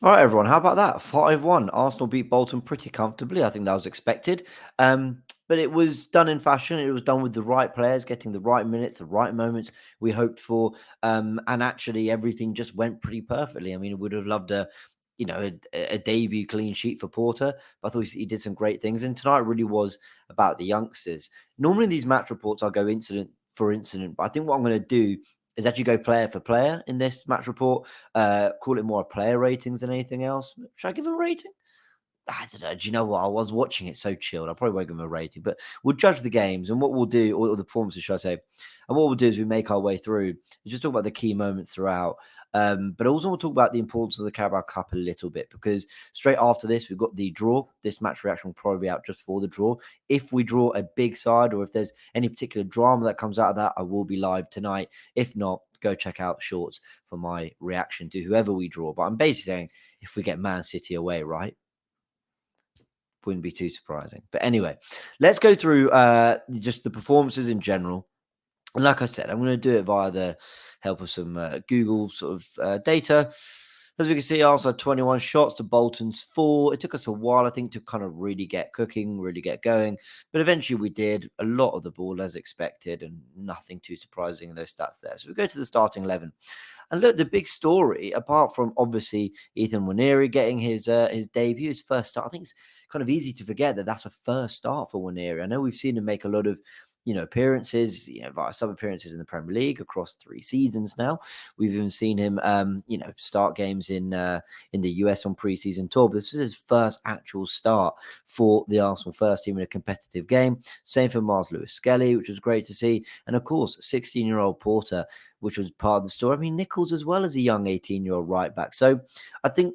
All right, everyone. How about that? 5-1. Arsenal beat Bolton pretty comfortably. I think that was expected. But it was done in fashion. It was done with the right players, getting the right minutes, the right moments we hoped for. And actually, everything just went pretty perfectly. I mean, would have loved a debut clean sheet for Porter, but I thought he did some great things. And tonight really was about the youngsters. Normally, these match reports, I'll go incident for incident, but I think what I'm going to do is actually go player for player in this match report. Call it more player ratings than anything else. Should I give him a rating? I don't know. Do you know what? I was watching it so chilled. I probably won't give him a rating, but we'll judge the games and what we'll do, or the performances, should I say. And what we'll do is we make our way through. We just talk about the key moments throughout. But also we'll talk about the importance of the Carabao Cup a little bit because straight after this, we've got the draw. This match reaction will probably be out just before the draw. If we draw a big side or if there's any particular drama that comes out of that, I will be live tonight. If not, go check out the shorts for my reaction to whoever we draw. But I'm basically saying if we get Man City away, right? Wouldn't be too surprising. But anyway, let's go through just the performances in general. And like I said, I'm going to do it via the help of some Google sort of data. As we can see, Arsenal had 21 shots to Bolton's 4. It took us a while, I think, to kind of really get cooking, really get going. But eventually we did a lot of the ball as expected and nothing too surprising in those stats there. So we go to the starting 11. And look, the big story, apart from obviously Ethan Nwaneri getting his debut, his first start, I think it's kind of easy to forget that that's a first start for Nwaneri. I know we've seen him make a lot of appearances, via sub appearances in the Premier League across 3 seasons now. We've even seen him, start games in the US on pre-season tour. But this is his first actual start for the Arsenal first team in a competitive game. Same for Lewis-Skelly, which was great to see. And of course, 16-year-old Porter, which was part of the story. I mean, Nichols as well as a young 18-year-old right back. So I think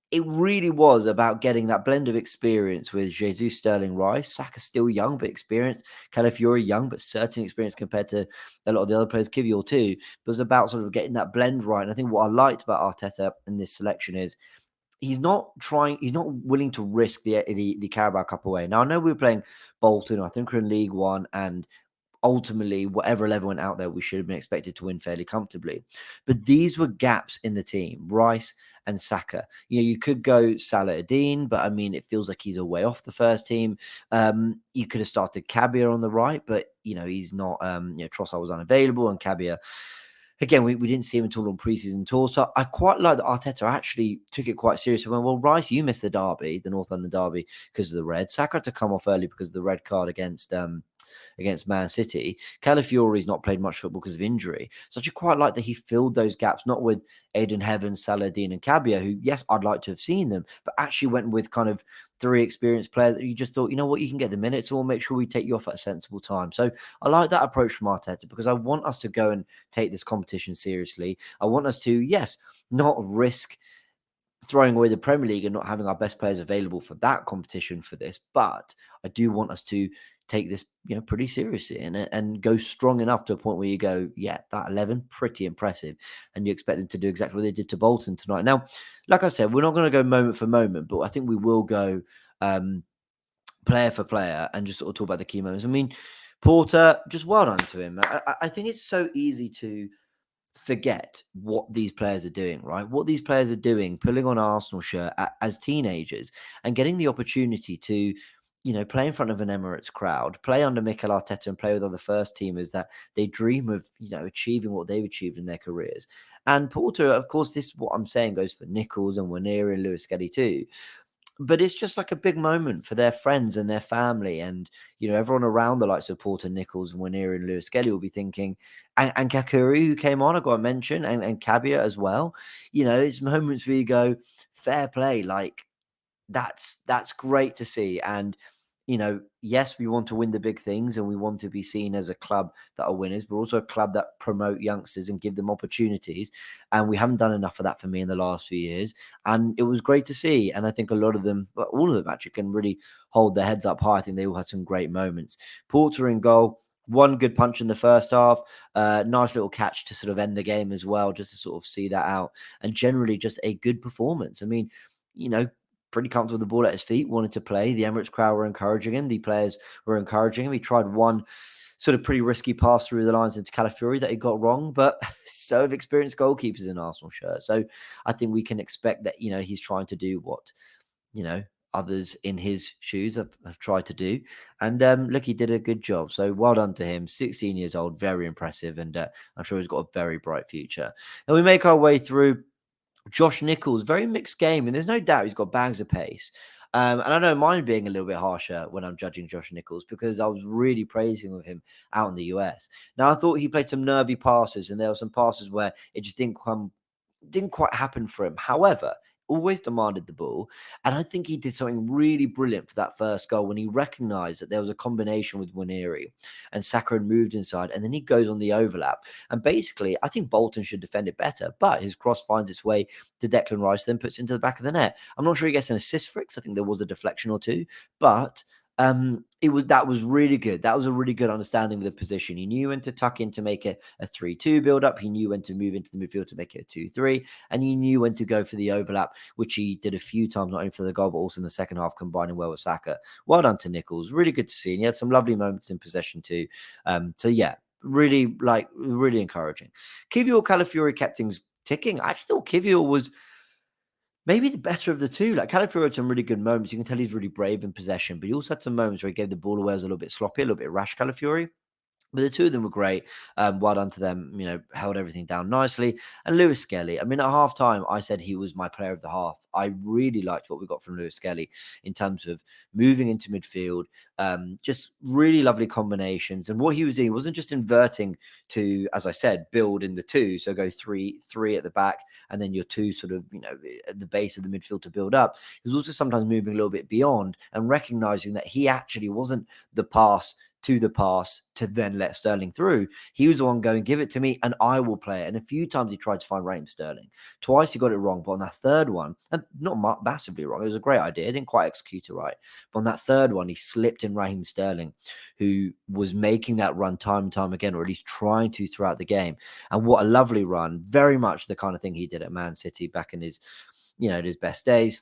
it really was about getting that blend of experience with Jesus, Sterling, Rice. Saka still young but experienced. Calafiori young but certainly experienced compared to a lot of the other players, Kivior too. But it was about sort of getting that blend right. And I think what I liked about Arteta in this selection is he's not willing to risk the Carabao Cup away. Now I know we were playing Bolton, I think we're in League One, and ultimately, whatever level went out there, we should have been expected to win fairly comfortably. But these were gaps in the team, Rice and Saka. You could go Salah Adine, but I mean, it feels like he's a way off the first team. You could have started Cabia on the right, but he's not. Trossard was unavailable, and Cabia. Again, we didn't see him at all on preseason tour. So I quite like that Arteta actually took it quite seriously. Well, Rice, you missed the derby, the North London derby, because of the red. Saka had to come off early because of the red card against Man City. Calafiori's not played much football because of injury. So I just quite like that he filled those gaps, not with Aiden Heavens, Saladin, and Cabia, who, yes, I'd like to have seen them, but actually went with kind of 3 experienced players that you just thought, you know what, you can get the minutes, so we'll make sure we take you off at a sensible time. So I like that approach from Arteta because I want us to go and take this competition seriously. I want us to, yes, not risk throwing away the Premier League and not having our best players available for that competition for this, but I do want us to take this, pretty seriously and go strong enough to a point where you go, yeah, that 11, pretty impressive. And you expect them to do exactly what they did to Bolton tonight. Now, like I said, we're not going to go moment for moment, but I think we will go player for player and just sort of talk about the key moments. I mean, Porter, just well done to him. I think it's so easy to forget what these players are doing, right? What these players are doing, pulling on Arsenal shirt as teenagers and getting the opportunity to, play in front of an Emirates crowd, play under Mikel Arteta and play with other first teamers that they dream of, achieving what they've achieved in their careers. And Porter, of course, this, what I'm saying, goes for Nichols and Nwaneri and Lewis-Skelly too. But it's just like a big moment for their friends and their family. And, everyone around the likes of Porter, Nichols, and Nwaneri and Lewis-Skelly will be thinking, and Kakuri, who came on, I got to mention, and Cabia as well. It's moments where you go, fair play. Like, that's great to see. And, yes, we want to win the big things and we want to be seen as a club that are winners, but also a club that promote youngsters and give them opportunities. And we haven't done enough of that for me in the last few years. And it was great to see. And I think a lot of them, well, all of them actually can really hold their heads up high. I think they all had some great moments. Porter in goal. One good punch in the first half, nice little catch to sort of end the game as well, just to sort of see that out. And generally just a good performance. I mean, pretty comfortable with the ball at his feet, wanted to play. The Emirates crowd were encouraging him. The players were encouraging him. He tried one sort of pretty risky pass through the lines into Calafiori that he got wrong, but so have experienced goalkeepers in Arsenal shirt. So I think we can expect that, he's trying to do what, you know, others in his shoes have tried to do. And look, he did a good job. So well done to him. 16 years old, very impressive. And I'm sure he's got a very bright future. And we make our way through Josh Nichols, very mixed game, and there's no doubt he's got bags of pace. And I don't mind being a little bit harsher when I'm judging Josh Nichols because I was really praising with him out in the US. Now I thought he played some nervy passes, and there were some passes where it just didn't quite happen for him. However, always demanded the ball. And I think he did something really brilliant for that first goal when he recognized that there was a combination with Nwaneri and Saka had moved inside. And then he goes on the overlap. And basically, I think Bolton should defend it better. But his cross finds its way to Declan Rice, then puts it into the back of the net. I'm not sure he gets an assist for it because I think there was a deflection or two. But that was really good. That was a really good understanding of the position. He knew when to tuck in to make it a 3-2 build up. He knew when to move into the midfield to make it a 2-3, and he knew when to go for the overlap, which he did a few times, not only for the goal but also in the second half, combining well with Saka. Well done to Nichols. Really good to see, and he had some lovely moments in possession too. So yeah, really encouraging. Kivior Calafiori kept things ticking. I actually thought Kivior was maybe the better of the two. Like Calafiori had some really good moments. You can tell he's really brave in possession, but he also had some moments where he gave the ball away as a little bit sloppy, a little bit rash, Calafiori. But the two of them were great. Well done to them. Held everything down nicely. And Lewis-Skelly, I mean, at halftime, I said he was my player of the half. I really liked what we got from Lewis-Skelly in terms of moving into midfield. Just really lovely combinations. And what he was doing, he wasn't just inverting to, as I said, build in the two. So go 3-3 at the back, and then your two sort of, at the base of the midfield to build up. He was also sometimes moving a little bit beyond and recognizing that he actually wasn't the pass to then let Sterling through. He was the one going, give it to me and I will play it. And a few times he tried to find Raheem Sterling. Twice he got it wrong, but on that third one, and not massively wrong, it was a great idea. He didn't quite execute it right. But on that third one, he slipped in Raheem Sterling, who was making that run time and time again, or at least trying to throughout the game. And what a lovely run. Very much the kind of thing he did at Man City back in his, his best days.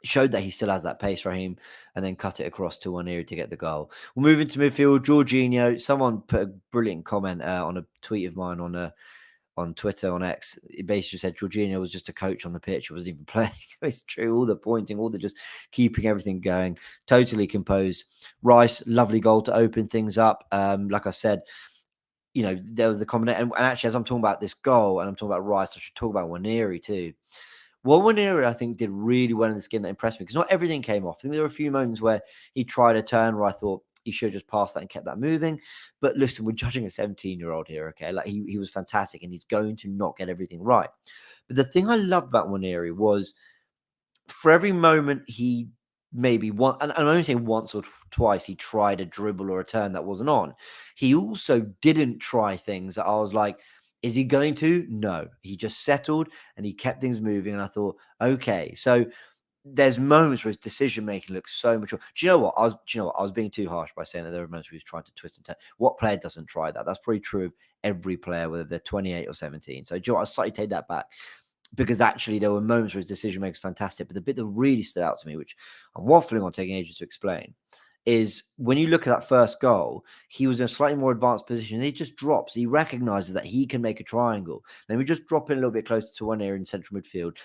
Showed that he still has that pace, Raheem, and then cut it across to Nwaneri to get the goal. We'll move into midfield. Jorginho. Someone put a brilliant comment on a tweet of mine on Twitter, on X. It basically said Jorginho was just a coach on the pitch. He wasn't even playing. It's true. All the pointing, all the just keeping everything going. Totally composed. Rice, lovely goal to open things up. Like I said, there was the combination. And actually, as I'm talking about this goal and I'm talking about Rice, I should talk about Nwaneri too. Well, Nwaneri, I think, did really well in this game that impressed me because not everything came off. I think there were a few moments where he tried a turn where I thought he should have just passed that and kept that moving. But listen, we're judging a 17-year-old here, okay? Like he was fantastic and he's going to not get everything right. But the thing I loved about Nwaneri was for every moment he maybe one, and I'm only saying once or twice, he tried a dribble or a turn that wasn't on. He also didn't try things that I was like, is he going to? No. He just settled and he kept things moving. And I thought, okay, so there's moments where his decision making looks so mature. Do you know what? I was being too harsh by saying that there were moments where he was trying to twist and turn. What player doesn't try that? That's probably true of every player, whether they're 28 or 17. So do you know what? I'll slightly take that back. Because actually there were moments where his decision making was fantastic. But the bit that really stood out to me, which I'm waffling on taking ages to explain, is when you look at that first goal, he was in a slightly more advanced position. And he just drops. He recognizes that he can make a triangle. Then we just drop in a little bit closer to one area in central midfield,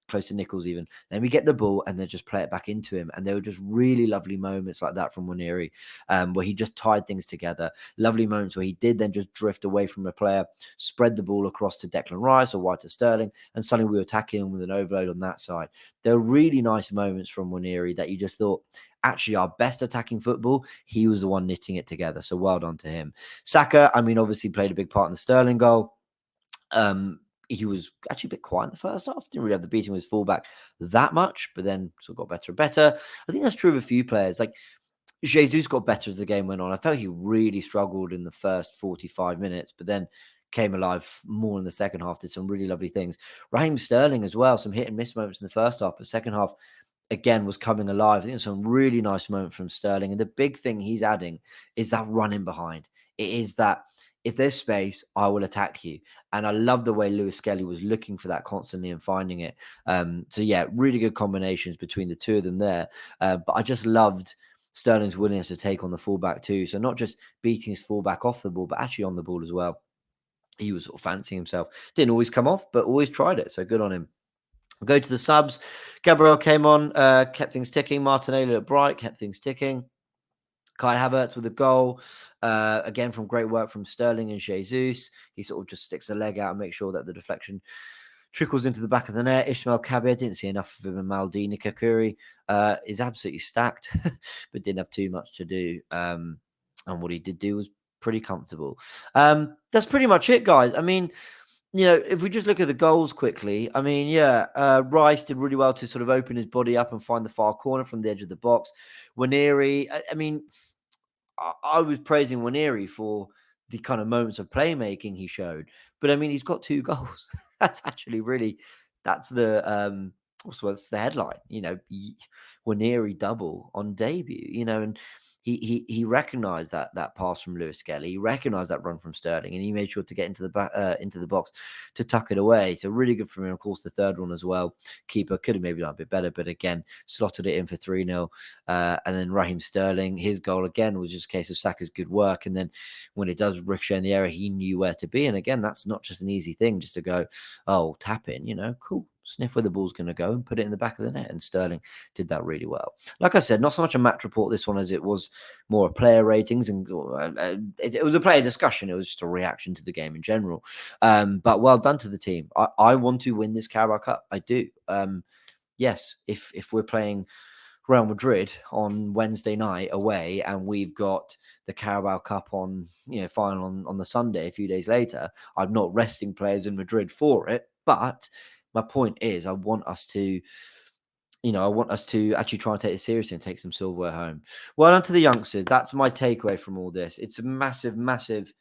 close to Nichols even. Then we get the ball and then just play it back into him. And there were just really lovely moments like that from Nwaneri, where he just tied things together. Lovely moments where he did then just drift away from a player, spread the ball across to Declan Rice or wide to Sterling, and suddenly we were attacking him with an overload on that side. There were really nice moments from Nwaneri that you just thought, actually our best attacking football, he was the one knitting it together. So well done to him. Saka, I mean, obviously played a big part in the Sterling goal. He was actually a bit quiet in the first half. Didn't really have the beating with his fullback that much, but then sort of got better and better. I think that's true of a few players. Like Jesus got better as the game went on. I felt he really struggled in the first 45 minutes, but then came alive more in the second half, did some really lovely things. Raheem Sterling as well, some hit and miss moments in the first half, but second half, again, was coming alive. I think some really nice moments from Sterling. And the big thing he's adding is that running behind. It is that if there's space, I will attack you. And I love the way Lewis-Skelly was looking for that constantly and finding it. So yeah, really good combinations between the two of them there. But I just loved Sterling's willingness to take on the fullback too. So not just beating his fullback off the ball, but actually on the ball as well. He was sort of fancying himself. Didn't always come off, but always tried it. So good on him. I'll go to the subs. Gabriel came on, kept things ticking. Martinelli looked bright, kept things ticking. Kai Havertz with a goal, again from great work from Sterling and Jesus. He sort of just sticks a leg out and makes sure that the deflection trickles into the back of the net. Ishmael Kabir, didn't see enough of him. And Maldini Kakuri is absolutely stacked, but didn't have too much to do. And what he did do was pretty comfortable. That's pretty much it, guys. I mean, if we just look at the goals quickly, I mean, Rice did really well to sort of open his body up and find the far corner from the edge of the box. Nwaneri, I mean, I was praising Nwaneri for the kind of moments of playmaking he showed, but I mean, he's got 2 goals. That's actually really, that's the what's the headline? Nwaneri double on debut. And he recognized that pass from Lewis-Skelly. He recognized that run from Sterling, and he made sure to get into the box to tuck it away. So really good from him. Of course, the third one as well. Keeper could have maybe done a bit better, but again, slotted it in for 3-0. And then Raheem Sterling, his goal again was just a case of Saka's good work. And then when it does ricochet in the area, he knew where to be. And again, that's not just an easy thing just to go, oh, tap in, cool. Sniff where the ball's going to go and put it in the back of the net. And Sterling did that really well. Like I said, not so much a match report, this one, as it was more player ratings. And it was a player discussion. It was just a reaction to the game in general. But well done to the team. I want to win this Carabao Cup. I do. Yes, if we're playing Real Madrid on Wednesday night away, and we've got the Carabao Cup on, final on the Sunday a few days later, I'm not resting players in Madrid for it. But my point is, I want us to actually try and take it seriously and take some silverware home. Well done to the youngsters. That's my takeaway from all this. It's a massive, massive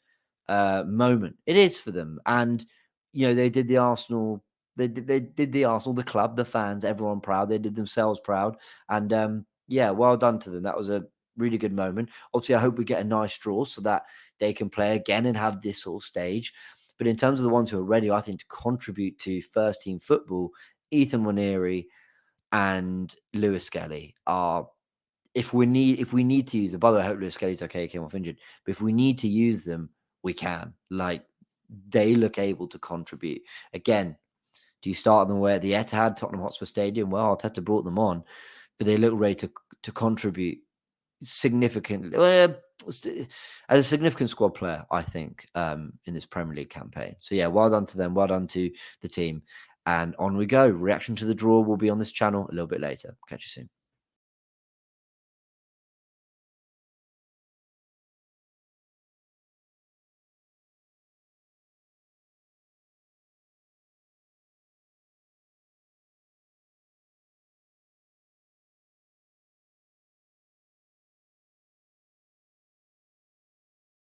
moment. It is for them. And, they did the Arsenal, they did the Arsenal, the club, the fans, everyone proud. They did themselves proud. And well done to them. That was a really good moment. Obviously, I hope we get a nice draw so that they can play again and have this sort of stage. But in terms of the ones who are ready, I think, to contribute to first team football, Ethan Nwaneri and Lewis-Skelly are, if we need to use them, by the way, I hope Lewis-Skelly's okay, he came off injured, but if we need to use them, we can. Like, they look able to contribute. Again, do you start them away at the Etihad, Tottenham Hotspur Stadium? Well, Arteta brought them on, but they look ready to contribute significantly. As a significant squad player, I think, in this Premier League campaign. So yeah, well done to them, well done to the team. And on we go. Reaction to the draw will be on this channel a little bit later. Catch you soon.